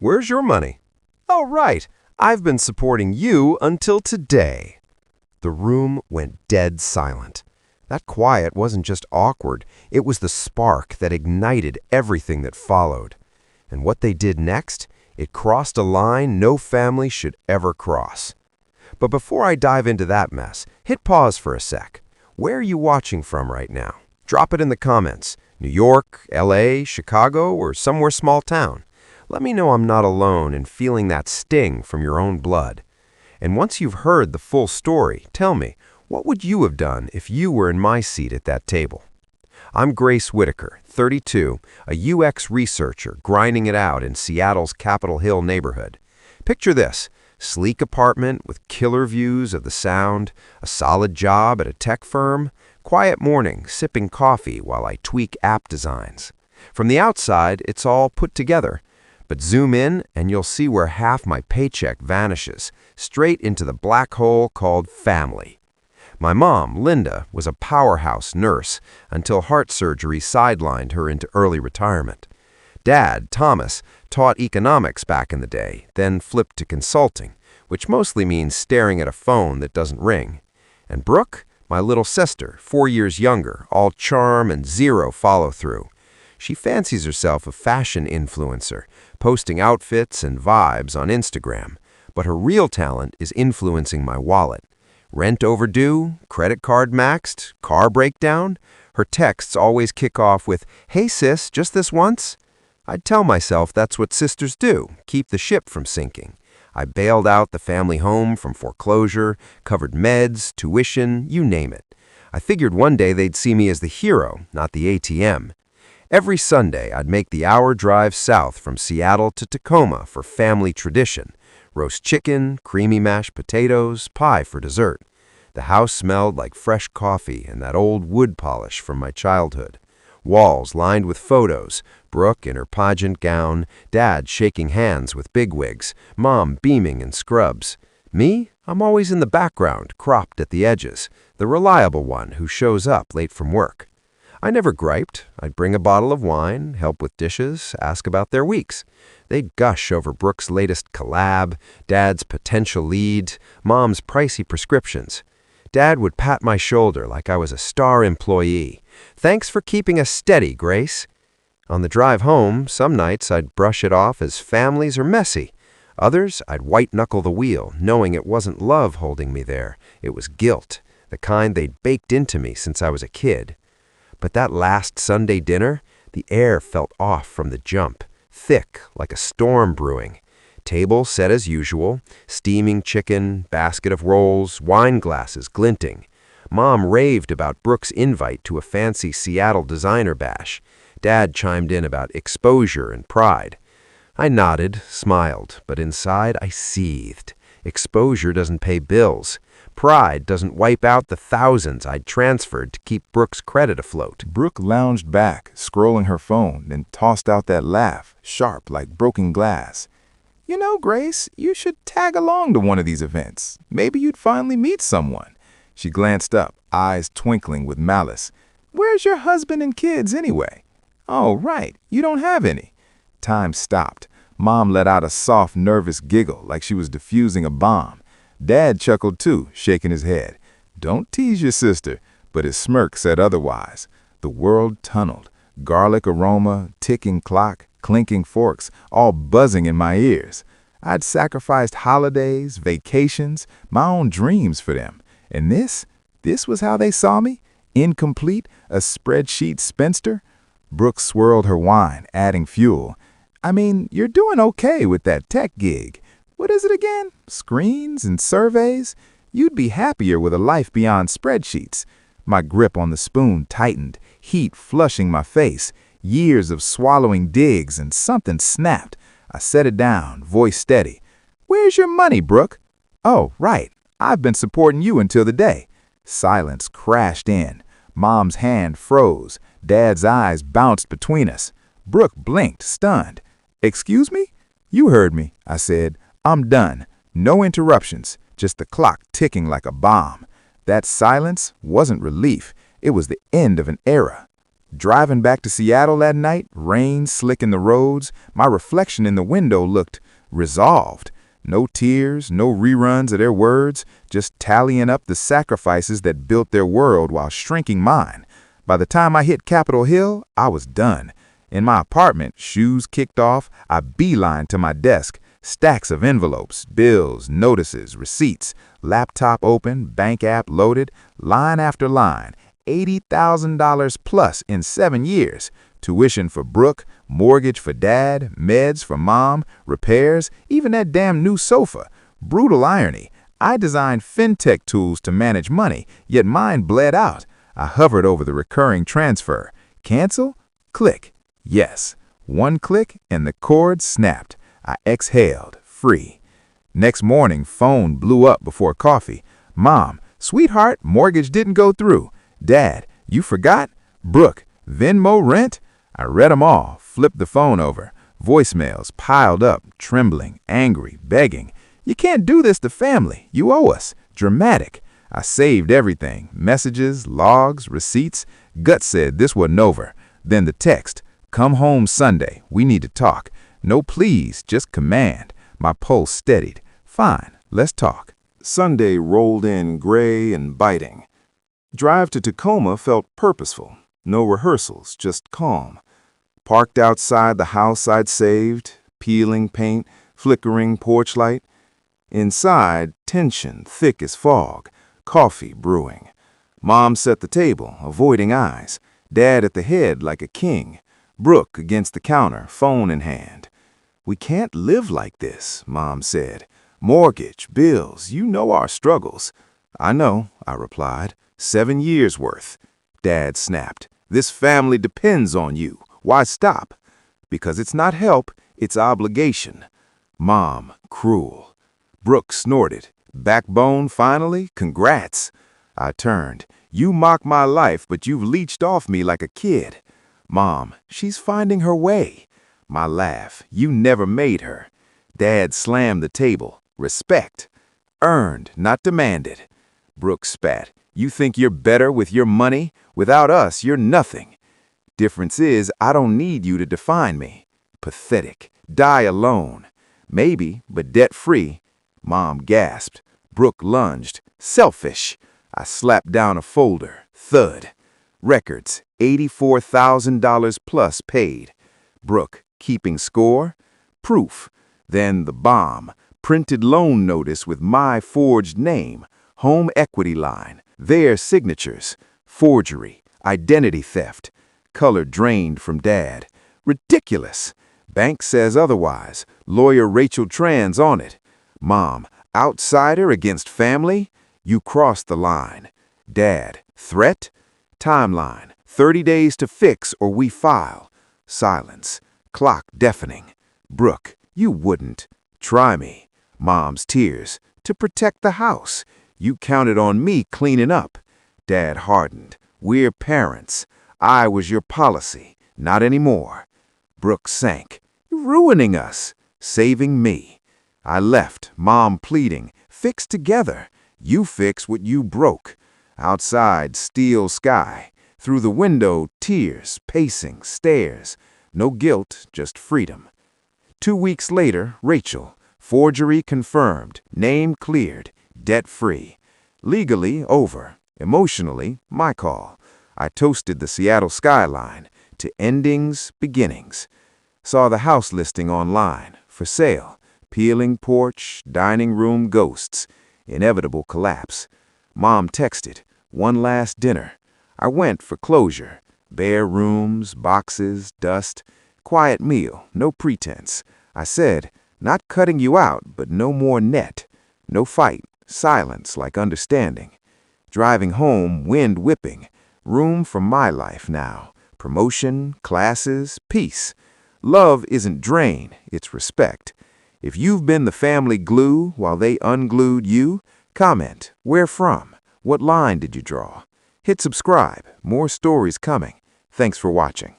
Where's your money? Oh, right. I've been supporting you until today. The room went dead silent. That quiet wasn't just awkward, it was the spark that ignited everything that followed. And what they did next, it crossed a line no family should ever cross. But before I dive into that mess, hit pause for a sec. Where are you watching from right now? Drop it in the comments. New York, LA, Chicago, or somewhere small town. Let me know I'm not alone in feeling that sting from your own blood. And once you've heard the full story, tell me, what would you have done if you were in my seat at that table? I'm Grace Whitaker, 32, a UX researcher grinding it out in Seattle's Capitol Hill neighborhood. Picture this, sleek apartment with killer views of the Sound, a solid job at a tech firm, quiet morning sipping coffee while I tweak app designs. From the outside, it's all put together. But zoom in and you'll see where half my paycheck vanishes, straight into the black hole called family. My mom, Linda, was a powerhouse nurse until heart surgery sidelined her into early retirement. Dad, Thomas, taught economics back in the day, then flipped to consulting, which mostly means staring at a phone that doesn't ring. And Brooke, my little sister, 4 years younger, all charm and zero follow-through. She fancies herself a fashion influencer, posting outfits and vibes on Instagram, but her real talent is influencing my wallet. Rent overdue, credit card maxed, car breakdown. Her texts always kick off with, "Hey sis, just this once?" I'd tell myself that's what sisters do, keep the ship from sinking. I bailed out the family home from foreclosure, covered meds, tuition, you name it. I figured one day they'd see me as the hero, not the ATM. Every Sunday, I'd make the hour drive south from Seattle to Tacoma for family tradition. Roast chicken, creamy mashed potatoes, pie for dessert. The house smelled like fresh coffee and that old wood polish from my childhood. Walls lined with photos, Brooke in her pageant gown, Dad shaking hands with bigwigs, Mom beaming in scrubs. Me? I'm always in the background, cropped at the edges, the reliable one who shows up late from work. I never griped. I'd bring a bottle of wine, help with dishes, ask about their weeks. They'd gush over Brooke's latest collab, Dad's potential lead, Mom's pricey prescriptions. Dad would pat my shoulder like I was a star employee. "Thanks for keeping us steady, Grace." On the drive home, some nights I'd brush it off as families are messy. Others, I'd white-knuckle the wheel, knowing it wasn't love holding me there. It was guilt, the kind they'd baked into me since I was a kid. But that last Sunday dinner, the air felt off from the jump, thick like a storm brewing. Table set as usual, steaming chicken, basket of rolls, wine glasses glinting. Mom raved about Brooke's invite to a fancy Seattle designer bash. Dad chimed in about exposure and pride. I nodded, smiled, but inside I seethed. Exposure doesn't pay bills. Pride doesn't wipe out the thousands I'd transferred to keep Brooke's credit afloat. Brooke lounged back, scrolling her phone, then tossed out that laugh, sharp like broken glass. "You know, Grace, you should tag along to one of these events. Maybe you'd finally meet someone." She glanced up, eyes twinkling with malice. "Where's your husband and kids anyway?" "Oh, right, you don't have any." Time stopped. Mom let out a soft, nervous giggle like she was defusing a bomb. Dad chuckled too, shaking his head. "Don't tease your sister," but his smirk said otherwise. The world tunneled. Garlic aroma, ticking clock, clinking forks, all buzzing in my ears. I'd sacrificed holidays, vacations, my own dreams for them. And this was how they saw me? Incomplete, a spreadsheet spinster? Brooke swirled her wine, adding fuel. "I mean, you're doing okay with that tech gig. What is it again? Screens and surveys? You'd be happier with a life beyond spreadsheets." My grip on the spoon tightened, heat flushing my face, years of swallowing digs, and something snapped. I set it down, voice steady. "Where's your money, Brooke?" "Oh, right. I've been supporting you until the day." Silence crashed in. Mom's hand froze. Dad's eyes bounced between us. Brooke blinked, stunned. "Excuse me?" "You heard me," I said. "I'm done. No interruptions, just the clock ticking like a bomb." That silence wasn't relief. It was the end of an era. Driving back to Seattle that night, rain slicking the roads, my reflection in the window looked resolved. No tears, no reruns of their words, just tallying up the sacrifices that built their world while shrinking mine. By the time I hit Capitol Hill, I was done. In my apartment, shoes kicked off, I beelined to my desk. Stacks of envelopes, bills, notices, receipts, laptop open, bank app loaded, line after line. $80,000 plus in 7 years. Tuition for Brooke, mortgage for Dad, meds for Mom, repairs, even that damn new sofa. Brutal irony. I designed fintech tools to manage money, yet mine bled out. I hovered over the recurring transfer. Cancel? Click. Yes. One click and the cord snapped. I exhaled, free. Next morning, phone blew up before coffee. Mom, sweetheart, mortgage didn't go through. Dad, you forgot? Brooke, Venmo rent? I read 'em all, flipped the phone over. Voicemails piled up, trembling, angry, begging. You can't do this to family. You owe us. Dramatic. I saved everything. Messages, logs, receipts. Gut said this wasn't over. Then the text. Come home Sunday. We need to talk. No please, just command. My pulse steadied. Fine, let's talk. Sunday rolled in gray and biting. Drive to Tacoma felt purposeful. No rehearsals, just calm. Parked outside the house I'd saved, peeling paint, flickering porch light. Inside, tension thick as fog, coffee brewing. Mom set the table, avoiding eyes. Dad at the head like a king. Brooke against the counter, phone in hand. We can't live like this, Mom said. Mortgage, bills, you know our struggles. I know, I replied. 7 years worth. Dad snapped. This family depends on you. Why stop? Because it's not help, it's obligation. Mom, cruel. Brooke snorted. Backbone finally? Congrats. I turned. You mock my life, but you've leeched off me like a kid. Mom, she's finding her way. My laugh. You never made her. Dad slammed the table. Respect. Earned, not demanded. Brooke spat. You think you're better with your money? Without us, you're nothing. Difference is, I don't need you to define me. Pathetic. Die alone. Maybe, but debt-free. Mom gasped. Brooke lunged. Selfish. I slapped down a folder. Thud. Records. $84,000 plus paid. Brooke, keeping score? Proof. Then the bomb. Printed loan notice with my forged name. Home equity line. Their signatures. Forgery. Identity theft. Color drained from Dad. Ridiculous. Bank says otherwise. Lawyer Rachel Trans on it. Mom, outsider against family? You crossed the line. Dad, threat? Timeline. 30 days to fix or we file. Silence. Clock deafening. Brooke, you wouldn't. Try me. Mom's tears. To protect the house. You counted on me cleaning up. Dad hardened. We're parents. I was your policy. Not anymore. Brooke sank. You're ruining us. Saving me. I left, Mom pleading. Fix together. You fix what you broke. Outside, steel sky. Through the window, tears, pacing, stares. No guilt, just freedom. 2 weeks later, Rachel. Forgery confirmed. Name cleared. Debt-free. Legally, over. Emotionally, my call. I toasted the Seattle skyline. To endings, beginnings. Saw the house listing online. For sale. Peeling porch, dining room ghosts. Inevitable collapse. Mom texted. One last dinner. I went for closure. Bare rooms, boxes, dust. Quiet meal, no pretense. I said, not cutting you out, but no more net. No fight, silence like understanding. Driving home, wind whipping. Room for my life now. Promotion, classes, peace. Love isn't drain, it's respect. If you've been the family glue while they unglued you, comment, where from? What line did you draw? Hit subscribe, more stories coming. Thanks for watching.